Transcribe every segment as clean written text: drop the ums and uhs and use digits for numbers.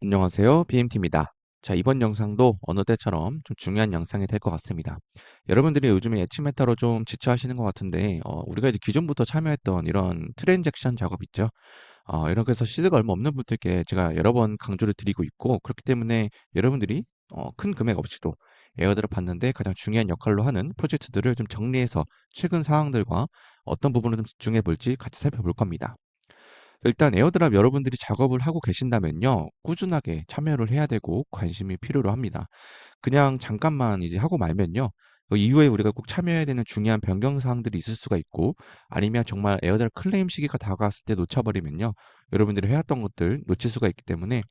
안녕하세요. BMT입니다. 자, 이번 영상도 어느 때처럼 좀 중요한 영상이 될 것 같습니다. 여러분들이 요즘에 예측 메타로 좀 지쳐하시는 것 같은데, 우리가 이제 기존부터 참여했던 이런 트랜잭션 작업 있죠? 이렇게 해서 시드가 얼마 없는 분들께 제가 여러 번 강조를 드리고 있고, 그렇기 때문에 여러분들이 큰 금액 없이도 에어드랍 받는데 가장 중요한 역할로 하는 프로젝트들을 좀 정리해서 최근 사항들과 어떤 부분을 좀 집중해 볼지 같이 살펴볼 겁니다. 일단 에어드랍 여러분들이 작업을 하고 계신다면요. 꾸준하게 참여를 해야 되고 관심이 필요로 합니다. 그냥 잠깐만 이제 하고 말면요. 그 이후에 우리가 꼭 참여해야 되는 중요한 변경 사항들이 있을 수가 있고 아니면 정말 에어드랍 클레임 시기가 다가왔을 때 놓쳐버리면요. 여러분들이 해왔던 것들 놓칠 수가 있기 때문에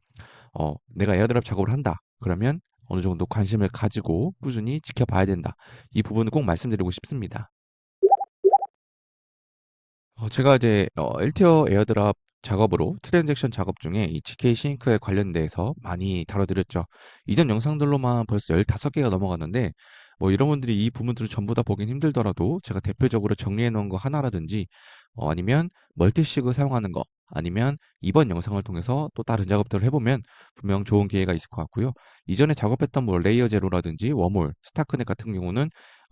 내가 에어드랍 작업을 한다. 그러면 어느 정도 관심을 가지고 꾸준히 지켜봐야 된다. 이 부분을 꼭 말씀드리고 싶습니다. 제가 이제 LT어 에어드랍 작업으로 트랜잭션 작업 중에 이 GK 싱크에 관련돼서 많이 다뤄드렸죠. 이전 영상들로만 벌써 15개가 넘어갔는데 뭐 이런 분들이 이 부분들을 전부 다 보긴 힘들더라도 제가 대표적으로 정리해 놓은 거 하나라든지 아니면 멀티시그 사용하는 거 아니면 이번 영상을 통해서 또 다른 작업들을 해보면 분명 좋은 기회가 있을 것 같고요. 이전에 작업했던 뭐 레이어 제로라든지 워몰, 스타크넷 같은 경우는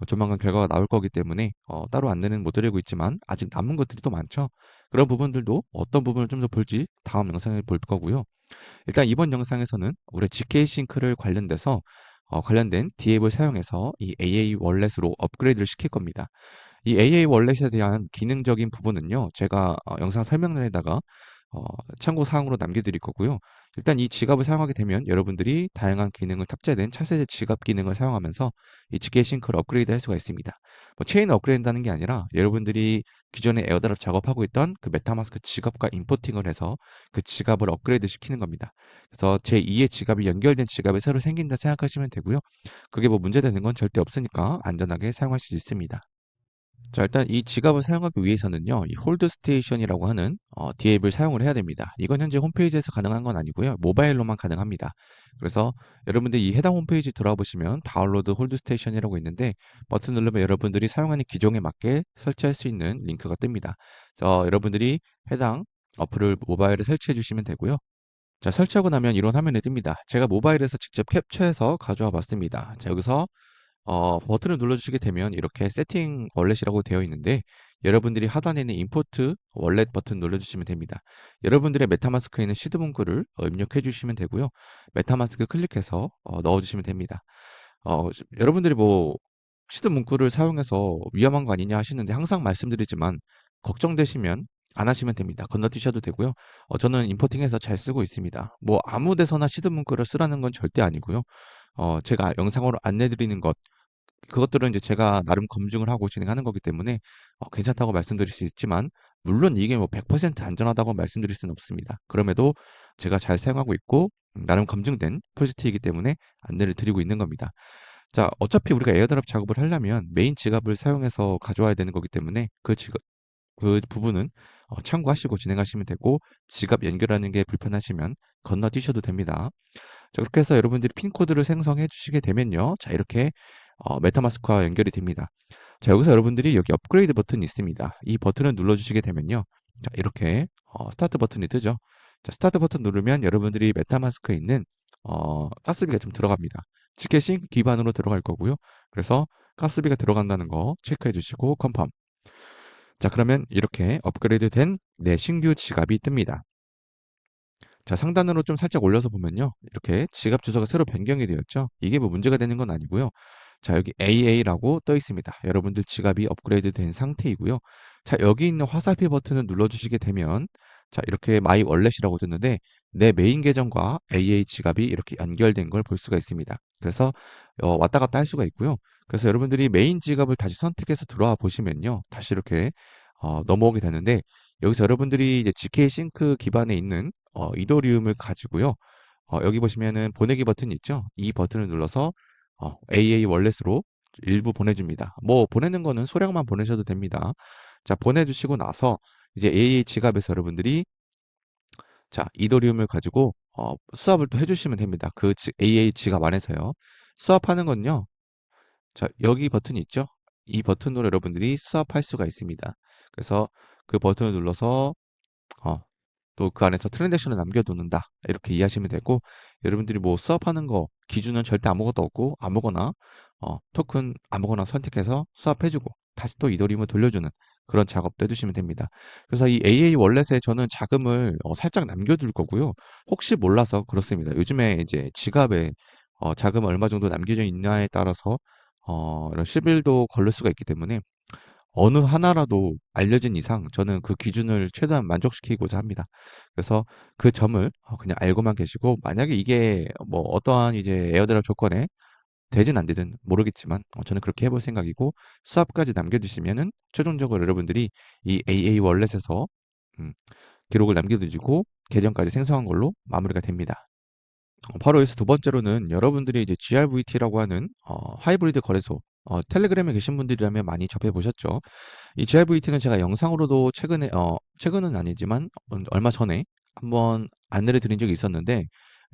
조만간 결과가 나올 거기 때문에 따로 안내는 못 드리고 있지만 아직 남은 것들이 또 많죠. 그런 부분들도 어떤 부분을 좀 더 볼지 다음 영상에 볼 거고요. 일단 이번 영상에서는 우리 GK 싱크를 관련돼서 관련된 디앱을 사용해서 이 AA 월렛으로 업그레이드를 시킬 겁니다. 이 AA 월렛에 대한 기능적인 부분은요, 제가 영상 설명란에다가 어, 참고 사항으로 남겨드릴 거고요. 일단 이 지갑을 사용하게 되면 여러분들이 다양한 기능을 탑재된 차세대 지갑 기능을 사용하면서 이 GK 싱크를 업그레이드 할 수가 있습니다. 뭐 체인을 업그레이드하는 게 아니라 여러분들이 기존에 에어드랍 작업하고 있던 그 메타마스크 지갑과 임포팅을 해서 그 지갑을 업그레이드 시키는 겁니다. 그래서 제2의 지갑이 연결된 지갑이 새로 생긴다 생각하시면 되고요. 그게 뭐 문제되는 건 절대 없으니까 안전하게 사용하실 수 있습니다. 자, 일단 이 지갑을 사용하기 위해서는요, 이 홀드 스테이션이라고 하는 디앱을 사용을 해야 됩니다. 이건 현재 홈페이지에서 가능한 건 아니고요, 모바일로만 가능합니다. 그래서 여러분들 이 해당 홈페이지 들어와 보시면 다운로드 홀드 스테이션이라고 있는데 버튼 누르면 여러분들이 사용하는 기종에 맞게 설치할 수 있는 링크가 뜹니다. 그래서 여러분들이 해당 어플을 모바일에 설치해 주시면 되고요. 자, 설치하고 나면 이런 화면이 뜹니다. 제가 모바일에서 직접 캡처해서 가져와 봤습니다. 자, 여기서 버튼을 눌러주시게 되면 이렇게 세팅 월렛이라고 되어 있는데 여러분들이 하단에 있는 임포트 월렛 버튼 눌러주시면 됩니다. 여러분들의 메타마스크에 있는 시드 문구를 입력해 주시면 되고요. 메타마스크 클릭해서 넣어주시면 됩니다. 여러분들이 뭐 시드 문구를 사용해서 위험한 거 아니냐 하시는데 항상 말씀드리지만 걱정되시면 안 하시면 됩니다. 건너뛰셔도 되고요. 저는 임포팅해서 잘 쓰고 있습니다. 뭐 아무 데서나 시드 문구를 쓰라는 건 절대 아니고요. 제가 영상으로 안내드리는 것 그것들은 이제 제가 나름 검증을 하고 진행하는 거기 때문에 괜찮다고 말씀드릴 수 있지만 물론 이게 뭐 100% 안전하다고 말씀드릴 수는 없습니다. 그럼에도 제가 잘 사용하고 있고 나름 검증된 프로젝트이기 때문에 안내를 드리고 있는 겁니다. 자, 어차피 우리가 에어드랍 작업을 하려면 메인 지갑을 사용해서 가져와야 되는 거기 때문에 그 부분은 참고하시고 진행하시면 되고 지갑 연결하는 게 불편하시면 건너뛰셔도 됩니다. 자, 그렇게 해서 여러분들이 핀 코드를 생성해 주시게 되면요. 자, 이렇게 메타마스크와 연결이 됩니다. 자, 여기서 여러분들이 여기 업그레이드 버튼이 있습니다. 이 버튼을 눌러 주시게 되면요. 자, 이렇게 스타트 버튼이 뜨죠. 자, 스타트 버튼 누르면 여러분들이 메타마스크에 있는 가스비가 좀 들어갑니다. 지켓싱 기반으로 들어갈 거고요. 그래서 가스비가 들어간다는 거 체크해 주시고 컨펌. 자, 그러면 이렇게 업그레이드 된 내 신규 지갑이 뜹니다. 자, 상단으로 좀 살짝 올려서 보면요. 이렇게 지갑 주소가 새로 변경이 되었죠. 이게 뭐 문제가 되는 건 아니고요. 자, 여기 AA라고 떠 있습니다. 여러분들 지갑이 업그레이드 된 상태이고요. 자, 여기 있는 화살표 버튼을 눌러주시게 되면 자, 이렇게 마이 월렛이라고 뜨는데 내 메인 계정과 AA 지갑이 이렇게 연결된 걸 볼 수가 있습니다. 그래서 왔다 갔다 할 수가 있고요. 그래서 여러분들이 메인 지갑을 다시 선택해서 들어와 보시면요. 다시 이렇게 넘어오게 되는데 여기서 여러분들이 이제 GK 싱크 기반에 있는 이더리움을 가지고요. 여기 보시면은 보내기 버튼이 있죠. 이 버튼을 눌러서 AA 월렛으로 일부 보내줍니다. 뭐 보내는 거는 소량만 보내셔도 됩니다. 자, 보내주시고 나서 이제 AA 지갑에서 여러분들이 자, 이더리움을 가지고 수합을 또 해주시면 됩니다. 그 AA 지갑 안에서요. 수합하는 건요. 자, 여기 버튼이 있죠. 이 버튼으로 여러분들이 수합할 수가 있습니다. 그래서 그 버튼을 눌러서 어, 또 그 안에서 트랜잭션을 남겨두는다. 이렇게 이해하시면 되고, 여러분들이 뭐 수합하는 거 기준은 절대 아무것도 없고 아무거나 토큰 아무거나 선택해서 수합해주고 다시 또 이더리움을 돌려주는 그런 작업도 해주시면 됩니다. 그래서 이 AA 월렛에 저는 자금을 살짝 남겨둘 거고요. 혹시 몰라서 그렇습니다. 요즘에 이제 지갑에 자금 얼마 정도 남겨져 있냐에 따라서 이런 시빌도 걸릴 수가 있기 때문에 어느 하나라도 알려진 이상 저는 그 기준을 최대한 만족시키고자 합니다. 그래서 그 점을 그냥 알고만 계시고, 만약에 이게 뭐 어떠한 이제 에어드랍 조건에 되진 안 되든 모르겠지만 저는 그렇게 해볼 생각이고, 수압까지 남겨주시면은 최종적으로 여러분들이 이 AA 월렛에서 음, 기록을 남겨두시고 계정까지 생성한 걸로 마무리가 됩니다. 바로 여기서 두 번째로는 여러분들이 이제 GRVT라고 하는 하이브리드 거래소, 텔레그램에 계신 분들이라면 많이 접해 보셨죠. 이 GRVT는 제가 영상으로도 최근에 최근은 아니지만 얼마 전에 한번 안내를 드린 적이 있었는데,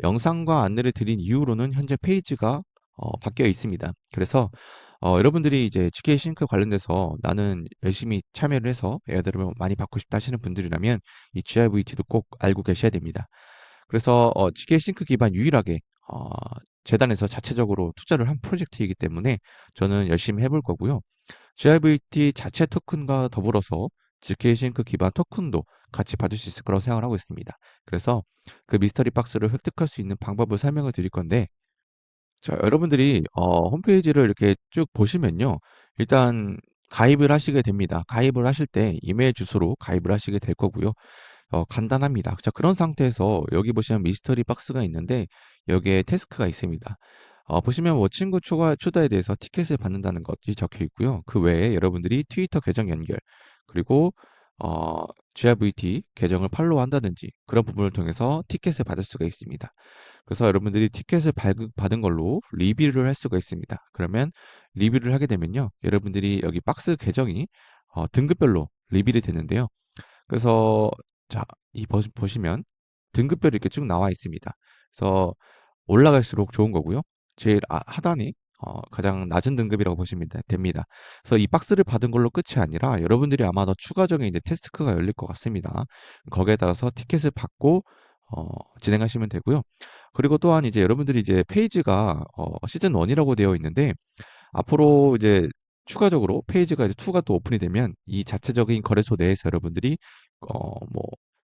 영상과 안내를 드린 이후로는 현재 페이지가 바뀌어 있습니다. 그래서 여러분들이 이제 GK 싱크 관련돼서 나는 열심히 참여를 해서 에어드랍을 많이 받고 싶다 하시는 분들이라면 이 GRVT도 꼭 알고 계셔야 됩니다. 그래서 GK 싱크 기반 유일하게 재단에서 자체적으로 투자를 한 프로젝트이기 때문에 저는 열심히 해볼 거고요. GRVT 자체 토큰과 더불어서 GK싱크 기반 토큰도 같이 받을 수 있을 거라고 생각을 하고 있습니다. 그래서 그 미스터리 박스를 획득할 수 있는 방법을 설명을 드릴 건데, 자, 여러분들이 홈페이지를 이렇게 쭉 보시면요. 일단 가입을 하시게 됩니다. 가입을 하실 때 이메일 주소로 가입을 하시게 될 거고요. 간단합니다. 자, 그런 상태에서 여기 보시면 미스터리 박스가 있는데 여기에 태스크가 있습니다. 보시면 뭐 친구 초대에 대해서 티켓을 받는다는 것이 적혀 있고요. 그 외에 여러분들이 트위터 계정 연결, 그리고 GRVT 계정을 팔로우한다든지 그런 부분을 통해서 티켓을 받을 수가 있습니다. 그래서 여러분들이 티켓을 받은 걸로 리뷰를 할 수가 있습니다. 그러면 리뷰를 하게 되면요. 여러분들이 여기 박스 계정이 등급별로 리뷰이 되는데요. 그래서 자, 보시면 등급별이 이렇게 쭉 나와 있습니다. 그래서 올라갈수록 좋은 거고요. 제일 하단이 가장 낮은 등급이라고 보시면 됩니다. 그래서 이 박스를 받은 걸로 끝이 아니라 여러분들이 아마 더 추가적인 이제 테스트가 열릴 것 같습니다. 거기에 따라서 티켓을 받고 어, 진행하시면 되고요. 그리고 또한 이제 여러분들이 이제 페이지가 시즌 1이라고 되어 있는데, 앞으로 이제 추가적으로 페이지가 이제 2가 또 오픈이 되면 이 자체적인 거래소 내에서 여러분들이 뭐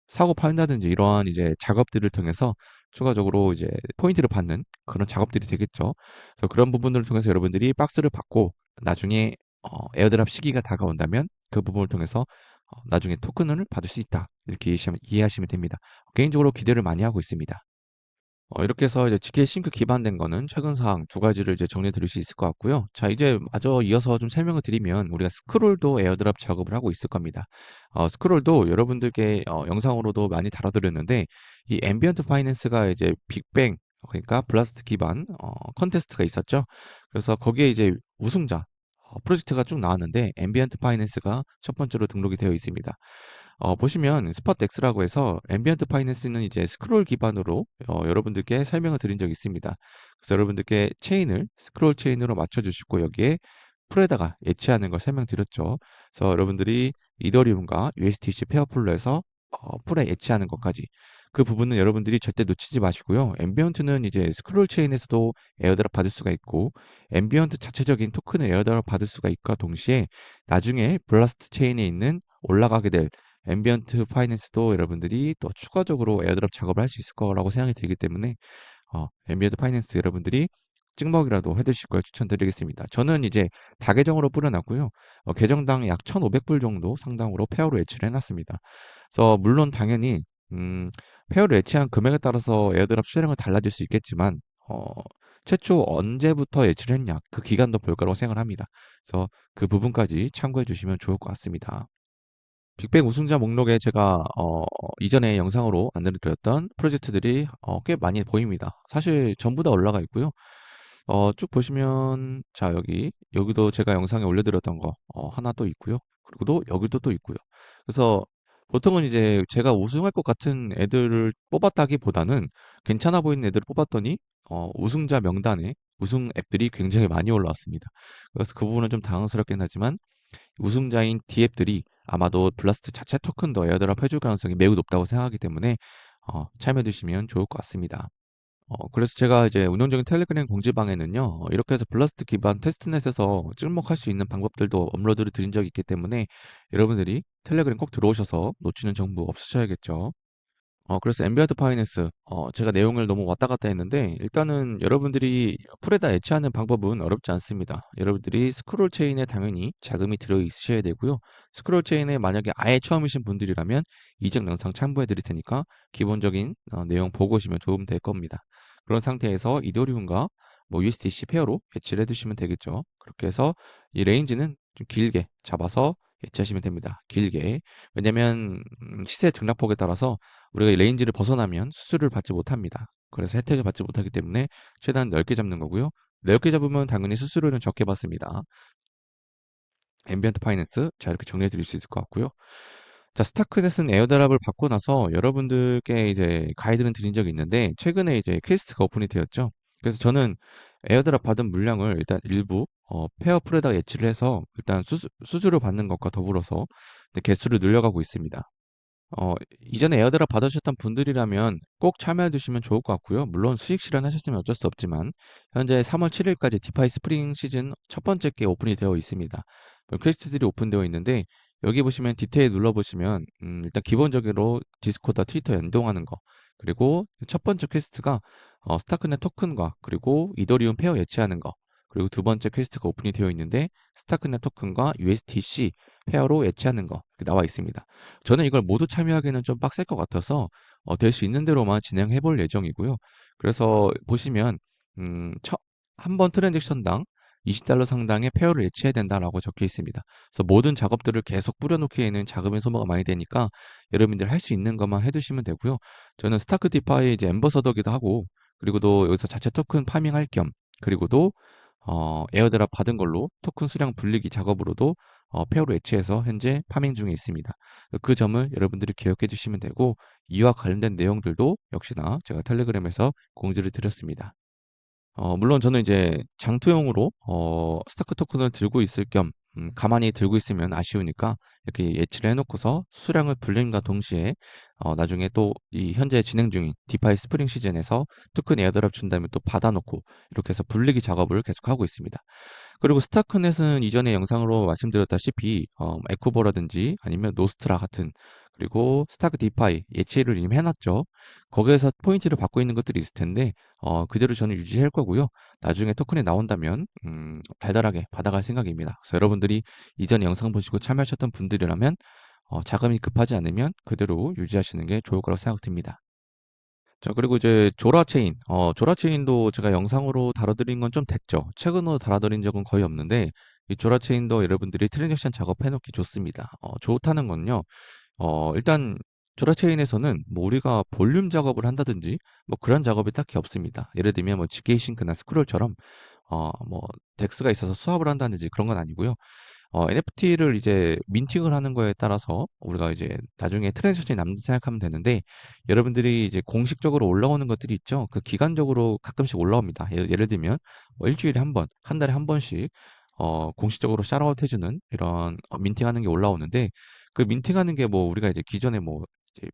사고 판다든지 이러한 이제 작업들을 통해서 추가적으로 이제 포인트를 받는 그런 작업들이 되겠죠. 그래서 그런 부분들을 통해서 여러분들이 박스를 받고 나중에 에어드랍 시기가 다가온다면 그 부분을 통해서 나중에 토큰을 받을 수 있다. 이렇게 이해하시면 됩니다. 개인적으로 기대를 많이 하고 있습니다. 이렇게 해서 이제 GK 싱크 기반된 거는 최근 사항 두 가지를 이제 정리해 드릴 수 있을 것 같고요. 자, 이제 마저 이어서 좀 설명을 드리면, 우리가 스크롤도 에어드랍 작업을 하고 있을 겁니다. 스크롤도 여러분들께 영상으로도 많이 다뤄드렸는데, 이 앰비언트 파이낸스가 이제 빅뱅, 그러니까 블라스트 기반 컨테스트가 있었죠. 그래서 거기에 이제 우승자 프로젝트가 쭉 나왔는데 앰비언트 파이낸스가 첫 번째로 등록이 되어 있습니다. 보시면 스팟엑스라고 해서 앰비언트 파이낸스는 이제 스크롤 기반으로 여러분들께 설명을 드린 적이 있습니다. 그래서 여러분들께 체인을 스크롤 체인으로 맞춰주시고 여기에 풀에다가 예치하는 걸 설명드렸죠. 그래서 여러분들이 이더리움과 USDC 페어풀로에서 풀에 예치하는 것까지 그 부분은 여러분들이 절대 놓치지 마시고요. 앰비언트는 이제 스크롤 체인에서도 에어드랍 받을 수가 있고, 앰비언트 자체적인 토큰을 에어드랍 받을 수가 있과 동시에 나중에 블라스트 체인에 있는 올라가게 될 앰비언트 파이낸스도 여러분들이 또 추가적으로 에어드랍 작업을 할 수 있을 거라고 생각이 들기 때문에 앰비언트 파이낸스 여러분들이 찍먹이라도 해두실 걸 추천드리겠습니다. 저는 이제 다계정으로 뿌려놨고요. 계정당 약 1,500불 정도 상당으로 페어로 예치를 해놨습니다. 그래서 물론 당연히 페어로 예치한 금액에 따라서 에어드랍 수량은 달라질 수 있겠지만 최초 언제부터 예치를 했냐 그 기간도 볼 거라고 생각을 합니다. 그래서 그 부분까지 참고해 주시면 좋을 것 같습니다. 빅뱅 우승자 목록에 제가 이전에 영상으로 안내를 드렸던 프로젝트들이 꽤 많이 보입니다. 사실 전부 다 올라가 있고요. 쭉 보시면 자, 여기도 제가 영상에 올려드렸던 거 하나 또 있고요. 그리고 또 여기도 또 있고요. 그래서 보통은 이제 제가 우승할 것 같은 애들을 뽑았다기보다는 괜찮아 보이는 애들을 뽑았더니 우승자 명단에 우승 앱들이 굉장히 많이 올라왔습니다. 그래서 그 부분은 좀 당황스럽긴 하지만 우승자인 D앱들이 아마도 블라스트 자체 토큰도 에어드랍 해줄 가능성이 매우 높다고 생각하기 때문에 참여해 주시면 좋을 것 같습니다. 그래서 제가 이제 운영적인 텔레그램 공지방에는요, 이렇게 해서 블라스트 기반 테스트넷에서 찍먹할 수 있는 방법들도 업로드를 드린 적이 있기 때문에 여러분들이 텔레그램 꼭 들어오셔서 놓치는 정보 없으셔야겠죠. 그래서 엠비아드 파이낸스, 제가 내용을 너무 왔다 갔다 했는데, 일단은 여러분들이 풀에다 애치하는 방법은 어렵지 않습니다. 여러분들이 스크롤 체인에 당연히 자금이 들어 있으셔야 되고요. 스크롤 체인에 만약에 아예 처음이신 분들이라면 이전 영상 참고해 드릴 테니까 기본적인 내용 보고 오시면 도움 될 겁니다. 그런 상태에서 이더리움과 뭐 USDC 페어로 배치를 해두시면 되겠죠. 그렇게 해서 이 레인지는 좀 길게 잡아서 배치하시면 됩니다. 길게. 왜냐면 시세 등락폭에 따라서 우리가 이 레인지를 벗어나면 수수료를 받지 못합니다. 그래서 혜택을 받지 못하기 때문에 최대한 넓게 잡는 거고요. 넓게 잡으면 당연히 수수료는 적게 받습니다. 앰비언트 파이낸스, 자, 이렇게 정리해 드릴 수 있을 것 같고요. 자, 스타크넷은 에어드랍을 받고 나서 여러분들께 이제 가이드는 드린 적이 있는데 최근에 이제 퀘스트가 오픈이 되었죠. 그래서 저는 에어드랍 받은 물량을 일단 일부 페어풀에다가 예치를 해서 일단 수수료 받는 것과 더불어서 개수를 늘려가고 있습니다. 이전에 에어드랍 받으셨던 분들이라면 꼭 참여해 주시면 좋을 것 같고요. 물론 수익 실현하셨으면 어쩔 수 없지만 현재 3월 7일까지 디파이 스프링 시즌 첫 번째 게 오픈이 되어 있습니다. 퀘스트들이 오픈되어 있는데 여기 보시면 디테일 눌러보시면 일단 기본적으로 디스코드와 트위터 연동하는 거, 그리고 첫 번째 퀘스트가 스타크넷 토큰과 그리고 이더리움 페어 예치하는 거, 그리고 두 번째 퀘스트가 오픈이 되어 있는데 스타크넷 토큰과 USDC 페어로 예치하는 거 이렇게 나와 있습니다. 저는 이걸 모두 참여하기는 좀 빡셀 것 같아서 될 수 있는 대로만 진행해 볼 예정이고요. 그래서 보시면 한 번 트랜잭션당 $20 상당의 페어를 예치해야 된다라고 적혀 있습니다. 그래서 모든 작업들을 계속 뿌려놓기에는 자금의 소모가 많이 되니까 여러분들 할 수 있는 것만 해두시면 되고요. 저는 스타크 디파이 이제 엠버서더기도 하고, 그리고도 여기서 자체 토큰 파밍할 겸, 그리고도 에어드랍 받은 걸로 토큰 수량 불리기 작업으로도 페어로 예치해서 현재 파밍 중에 있습니다. 그 점을 여러분들이 기억해 주시면 되고, 이와 관련된 내용들도 역시나 제가 텔레그램에서 공지를 드렸습니다. 물론 저는 이제 장투용으로 스타크 토큰을 들고 있을 겸 가만히 들고 있으면 아쉬우니까 이렇게 예치를 해놓고서 수량을 불림과 동시에 나중에 또 이 현재 진행 중인 디파이 스프링 시즌에서 토큰 에어드랍 준 다음에 또 받아놓고 이렇게 해서 불리기 작업을 계속하고 있습니다. 그리고 스타크넷은 이전에 영상으로 말씀드렸다시피 에쿠버라든지 아니면 노스트라 같은, 그리고 스타크 디파이 예치를 이미 해놨죠. 거기에서 포인트를 받고 있는 것들이 있을 텐데 그대로 저는 유지할 거고요. 나중에 토큰이 나온다면 달달하게 받아갈 생각입니다. 그래서 여러분들이 이전 영상 보시고 참여하셨던 분들이라면 자금이 급하지 않으면 그대로 유지하시는 게 좋을 거라고 생각됩니다. 자, 그리고 이제 조라 체인. 조라 체인도 제가 영상으로 다뤄드린 건 좀 됐죠. 최근으로 다뤄드린 적은 거의 없는데, 이 조라 체인도 여러분들이 트랜잭션 작업해 놓기 좋습니다. 좋다는 건요. 일단 조라 체인에서는 뭐 우리가 볼륨 작업을 한다든지 뭐 그런 작업이 딱히 없습니다. 예를 들면 뭐 GK 싱크나 스크롤처럼 뭐 덱스가 있어서 수합을 한다든지 그런 건 아니고요. NFT를 이제 민팅을 하는 거에 따라서 우리가 이제 나중에 트랜잭션이 남는다 생각하면 되는데, 여러분들이 이제 공식적으로 올라오는 것들이 있죠. 그 기간적으로 가끔씩 올라옵니다. 예를 들면 뭐 일주일에 한 번, 한 달에 한 번씩 공식적으로 샤라웃 해주는 이런 민팅하는 게 올라오는데, 그 민팅하는 게 뭐 우리가 이제 기존에 뭐 이제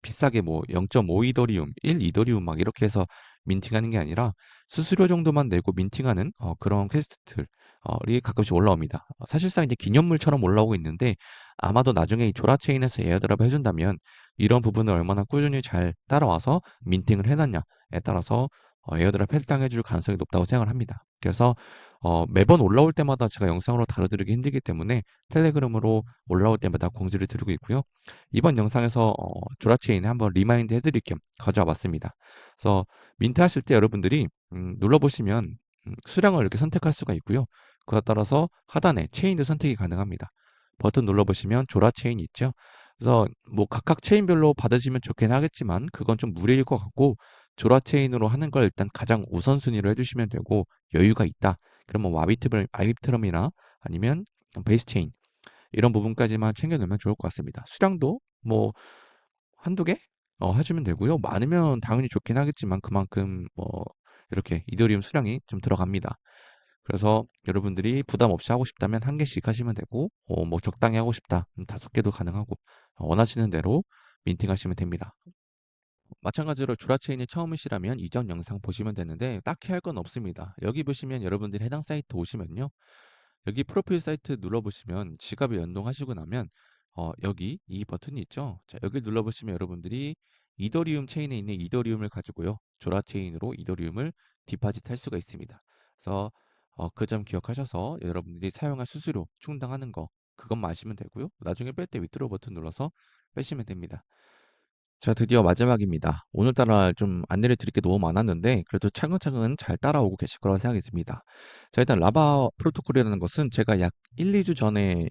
비싸게 뭐 0.5 이더리움, 1 이더리움 막 이렇게 해서 민팅하는 게 아니라 수수료 정도만 내고 민팅하는 그런 퀘스트들이 가끔씩 올라옵니다. 사실상 이제 기념물처럼 올라오고 있는데, 아마도 나중에 이 조라 체인에서 에어드랍 해준다면 이런 부분을 얼마나 꾸준히 잘 따라와서 민팅을 해놨냐에 따라서 에어드랍 해당해줄 가능성이 높다고 생각을 합니다. 그래서 매번 올라올 때마다 제가 영상으로 다뤄드리기 힘들기 때문에 텔레그램으로 올라올 때마다 공지를 드리고 있고요. 이번 영상에서 조라체인에 한번 리마인드 해드릴 겸 가져와 봤습니다. 그래서 민트 하실 때 여러분들이 눌러보시면 수량을 이렇게 선택할 수가 있고요. 그에 따라서 하단에 체인도 선택이 가능합니다. 버튼 눌러보시면 조라 체인이 있죠. 그래서 뭐 각각 체인별로 받으시면 좋긴 하겠지만 그건 좀 무리일 것 같고, 조라 체인으로 하는 걸 일단 가장 우선순위로 해주시면 되고, 여유가 있다 그러면 뭐 아비트럼이나 아니면 베이스 체인 이런 부분까지만 챙겨놓으면 좋을 것 같습니다. 수량도 뭐 한두 개 해주면 되고요. 많으면 당연히 좋긴 하겠지만 그만큼 뭐 이렇게 이더리움 수량이 좀 들어갑니다. 그래서 여러분들이 부담 없이 하고 싶다면 한 개씩 하시면 되고, 뭐 적당히 하고 싶다, 5개도 가능하고, 원하시는 대로 민팅하시면 됩니다. 마찬가지로 조라체인이 처음이시라면 이전 영상 보시면 되는데 딱히 할 건 없습니다. 여기 보시면 여러분들이 해당 사이트 오시면요. 여기 프로필 사이트 눌러보시면 지갑에 연동하시고 나면 여기 이 버튼이 있죠. 자, 여기 눌러보시면 여러분들이 이더리움 체인에 있는 이더리움을 가지고요. 조라 체인으로 이더리움을 디파짓 할 수가 있습니다. 그래서 그 점 기억하셔서 여러분들이 사용할 수수료 충당하는 거 그것만 아시면 되고요. 나중에 뺄 때 위드로 버튼 눌러서 빼시면 됩니다. 자, 드디어 마지막입니다. 오늘따라 좀 안내를 드릴 게 너무 많았는데, 그래도 차근차근 잘 따라오고 계실 거라고 생각이 듭니다. 자, 일단 라바 프로토콜이라는 것은 제가 약 1, 2주 전에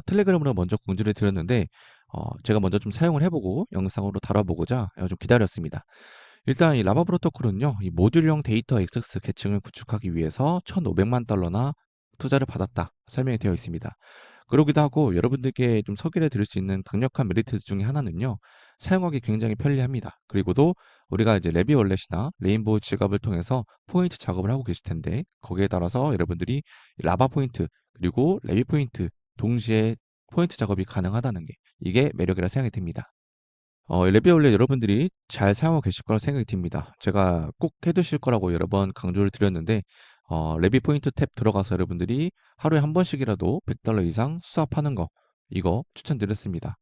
텔레그램으로 먼저 공지를 드렸는데, 제가 먼저 좀 사용을 해보고 영상으로 다뤄보고자 좀 기다렸습니다. 일단 이 라바 프로토콜은요, 이 모듈형 데이터 액세스 계층을 구축하기 위해서 1,500만 달러나 투자를 받았다 설명이 되어 있습니다. 그러기도 하고 여러분들께 좀 소개를 드릴 수 있는 강력한 메리트 중에 하나는요. 사용하기 굉장히 편리합니다. 그리고도 우리가 이제 레비 월렛이나 레인보우 지갑을 통해서 포인트 작업을 하고 계실 텐데 거기에 따라서 여러분들이 라바 포인트 그리고 레비 포인트 동시에 포인트 작업이 가능하다는 게 이게 매력이라 생각이 듭니다. 레비 원래 여러분들이 잘 사용하고 계실 거라 생각이 듭니다. 제가 꼭 해두실 거라고 여러 번 강조를 드렸는데, 레비 포인트 탭 들어가서 여러분들이 하루에 한 번씩이라도 $100 이상 수납하는 거, 이거 추천드렸습니다.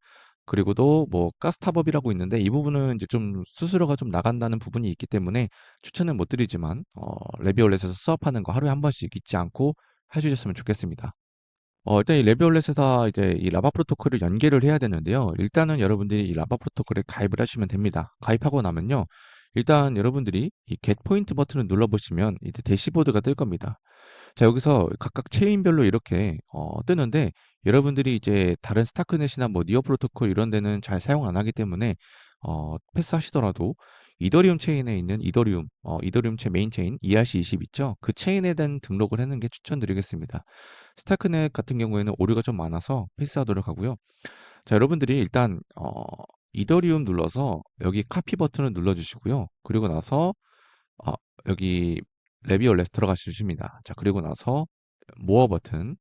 그리고도 뭐 가스탑업이라고 있는데 이 부분은 이제 좀 수수료가 좀 나간다는 부분이 있기 때문에 추천은 못 드리지만, 레비 월렛에서 수납하는 거 하루에 한 번씩 잊지 않고 해주셨으면 좋겠습니다. 일단 이 레비올렛에서 이제 이 라바 프로토콜을 연계를 해야 되는데요. 일단은 여러분들이 이 라바 프로토콜에 가입을 하시면 됩니다. 가입하고 나면요. 일단 여러분들이 이 get 포인트 버튼을 눌러보시면 이제 대시보드가 뜰 겁니다. 자, 여기서 각각 체인별로 이렇게 뜨는데 여러분들이 이제 다른 스타크넷이나 뭐 니어 프로토콜 이런 데는 잘 사용 안 하기 때문에 패스하시더라도 이더리움 체인에 있는 이더리움 체 메인 체인 ERC20 있죠? 그 체인에 대한 등록을 하는 게 추천드리겠습니다. 스타크넷 같은 경우에는 오류가 좀 많아서 패스하도록 하고요. 자, 여러분들이 일단 이더리움 눌러서 여기 카피 버튼을 눌러주시고요. 그리고 나서 어, 여기 레비올렛 들어가 주십니다. 자, 그리고 나서 모어 버튼.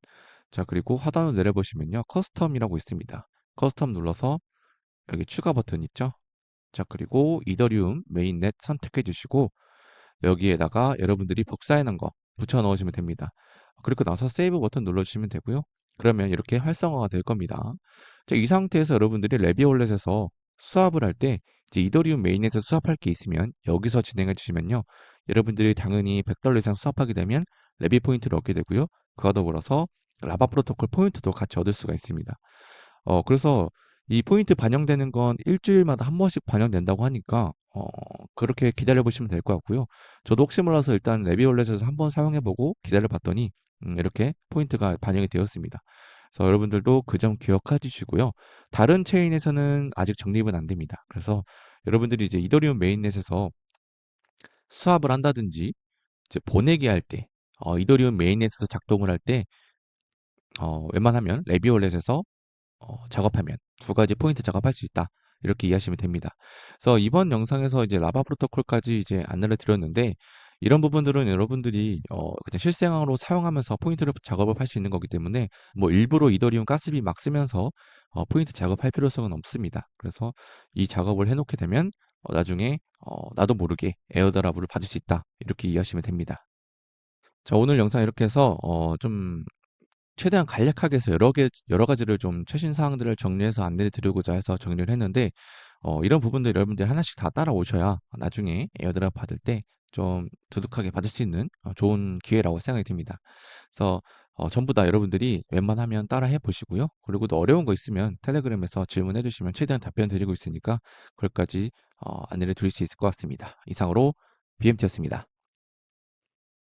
자, 그리고 하단으로 내려보시면요. 커스텀이라고 있습니다. 커스텀 눌러서 여기 추가 버튼 있죠? 자, 그리고 이더리움 메인넷 선택해 주시고 여기에다가 여러분들이 복사해 놓은 거 붙여 넣으시면 됩니다. 그리고 나서 세이브 버튼 눌러주시면 되고요. 그러면 이렇게 활성화가 될 겁니다. 자, 이 상태에서 여러분들이 레비올렛에서 수합을 할 때 이제 이더리움 메인에서 수합할 게 있으면 여기서 진행해 주시면요. 여러분들이 당연히 $100 이상 수합하게 되면 레비 포인트를 얻게 되고요. 그와 더불어서 라바 프로토콜 포인트도 같이 얻을 수가 있습니다. 그래서 이 포인트 반영되는 건 일주일마다 한 번씩 반영된다고 하니까 그렇게 기다려 보시면 될 것 같고요. 저도 혹시 몰라서 일단 레비올렛에서 한번 사용해 보고 기다려 봤더니 이렇게 포인트가 반영이 되었습니다. 그래서 여러분들도 그 점 기억해 주시고요. 다른 체인에서는 아직 적립은 안 됩니다. 그래서 여러분들이 이제 이더리움 메인넷에서 수합을 한다든지 이제 보내기 할 때, 이더리움 메인넷에서 작동을 할 때, 웬만하면 레비올렛에서 작업하면 두 가지 포인트 작업할 수 있다. 이렇게 이해하시면 됩니다. 그래서 이번 영상에서 이제 라바 프로토콜까지 이제 안내를 드렸는데 이런 부분들은 여러분들이 그냥 실생활로 사용하면서 포인트를 작업을 할 수 있는 거기 때문에 뭐 일부러 이더리움 가스비 막 쓰면서 포인트 작업할 필요성은 없습니다. 그래서 이 작업을 해놓게 되면 나중에 나도 모르게 에어드랍을 받을 수 있다. 이렇게 이해하시면 됩니다. 자, 오늘 영상 이렇게 해서 좀 최대한 간략하게 해서 여러 가지를 좀 최신 사항들을 정리해서 안내를 드리고자 해서 정리를 했는데 이런 부분들 여러분들이 하나씩 다 따라오셔야 나중에 에어드랍 받을 때 좀 두둑하게 받을 수 있는 좋은 기회라고 생각이 듭니다. 그래서 전부 다 여러분들이 웬만하면 따라 해 보시고요. 그리고 또 어려운 거 있으면 텔레그램에서 질문해 주시면 최대한 답변 드리고 있으니까 그걸까지 안내를 드릴 수 있을 것 같습니다. 이상으로 BMT였습니다.